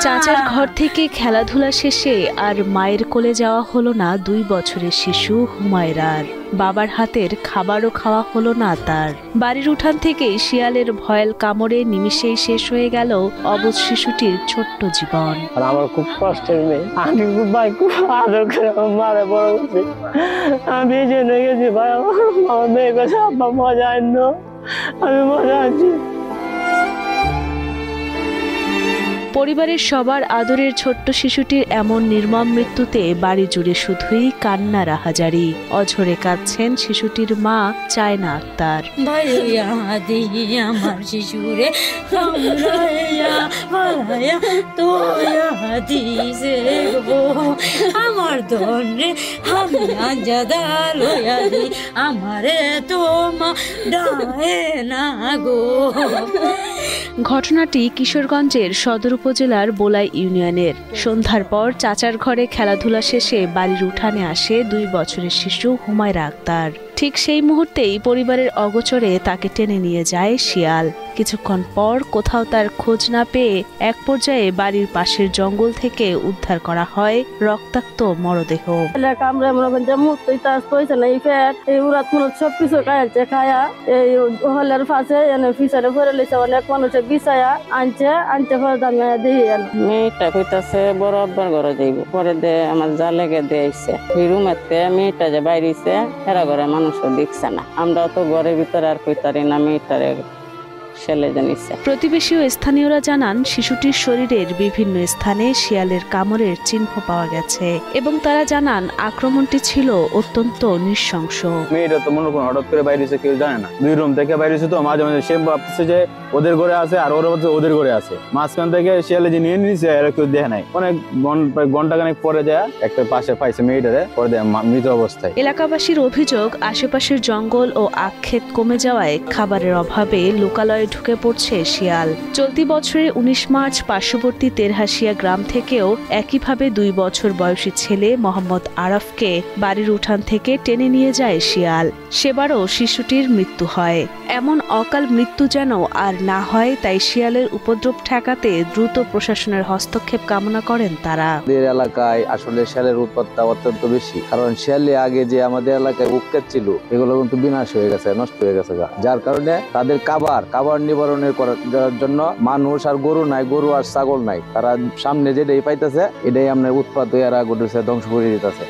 চাচার ঘর থেকে খেলাধুলা শেষে আর মায়ের কোলে যাওয়া হলো না 2 বছরের শিশু হুমায়রার। বাবার হাতের খাবারও খাওয়া হলো না তার। বাড়ির উঠান থেকে শিয়ালের ভয়াল কামড়ে নিমিষেই শেষ হয়ে গেল অবুঝ শিশুটির ছোট্ট জীবন। আমার খুব কষ্টের মেয়ে, আমি খুব আদর করে মারে বড় করছি। আমি জেনে গেছি ভাই, আমার মেয়ে কাছে আব্বা মজা আনলো, আমি মজা আনছি। পরিবারের সবার আদরের ছোট্ট শিশুটির এমন নির্মম মৃত্যুতে বাড়ি জুড়ে শুধুই কান্নার আহাজারি। অঝরে কাঁদছেন শিশুটির মা চায়না আক্তার। আমার শিশুরে আমার ধনে আমি আঞ্জাদা লইয়া দি আমারে তোমা ডায়ে না গো। ঘটনাটি কিশোরগঞ্জের সদর উপজেলার বোলাই ইউনিয়নের। সন্ধ্যার পর চাচার ঘরে খেলাধুলা শেষে বাড়ির উঠানে আসে 2 বছরের শিশু হুমায়রা আক্তার। ঠিক সেই মুহূর্তেই পরিবারের অগোচরে তাকে টেনে নিয়ে যায় শিয়াল। কিছুক্ষণ পর কোথাও তার খোঁজ না পেয়ে এক পর্যায়ে বাড়ির পাশের জঙ্গল থেকে উদ্ধার করা হয় রক্তাক্ত মরদেহ। সবকিছু খায়া এই হলের পাশে ফিসারে ভরে লেছে, অনেক মানুষে বিছায়া আনতে মেয়েটা কইতাছে বড় আব্বার ঘরে যাইব, পরে দে আমার যা লেগে দিয়েছে রুমেতে মেয়েটা যে বাইরেছে এরা ঘরে মানুষও দেখছে না। আমরা তো ঘরের ভিতরে আর কইতারি না মেয়েটারে ছেলে জানিছে। প্রতিবেশী ও স্থানীয়রা জানান শিশুটির শরীরের বিভিন্ন স্থানে শিয়ালের কামড়ের চিহ্ন পাওয়া গেছে এবং তারা জানান আক্রমণটি ছিল অত্যন্ত নৃশংস। মেয়েটা তো মনে করুন হঠাৎ করে বাইরেছে, কেউ জানে না। 2 রুম থেকে বাইরেছে, তো মাঝে মাঝে সে ভাবতেছে যে ওদের ঘরে আছে আর ওরা ভাবছে ওদের ঘরে আছে। মাঝখান থেকে শিয়ালে যে নিয়ে নিয়েছে এরা কেউ দেখে নাই। অনেক ঘন্টা খানেক পরে যায় একটা পাশে পাইছে মেয়েটারে, পরে দেয় মৃত অবস্থায়। এলাকাবাসীর অভিযোগ আশেপাশের জঙ্গল ও আক্ষেত কমে যাওয়ায় খাবারের অভাবে লোকালয়ে ঢুকে পড়ছে শিয়াল। চলতি বছরের 19 মার্চ পার্শ্ববর্তী তেরহাসিয়া গ্রাম থেকেও একইভাবে 2 বছর বয়সী ছেলে মোহাম্মদ আরাফকে বাড়ির উঠান থেকে টেনে নিয়ে যায় শিয়াল। সেবারও শিশুটির মৃত্যু হয়। এমন অকাল মৃত্যু যেন আর না হয়, তাই শিয়ালের উপদ্রব ঠেকাতে দ্রুত প্রশাসনের হস্তক্ষেপ কামনা করেন তারা। আমাদের এলাকায় আসলে শিয়ালের উৎপাতটা অত্যন্ত বেশি, কারণ শিয়ালে আগে যে আমাদের এলাকায় উৎপাত ছিল এগুলো কিন্তু বিনাশ হয়ে গেছে, নষ্ট হয়ে গেছে, যার কারণে তাদের খাবার নিবারণের করার জন্য মানুষ আর গরু নাই, গরু আর ছাগল নাই, তারা সামনে যেটাই পাইতেছে এটাই আমরা উৎপাত হয়ে ধ্বংস করে দিতেছে।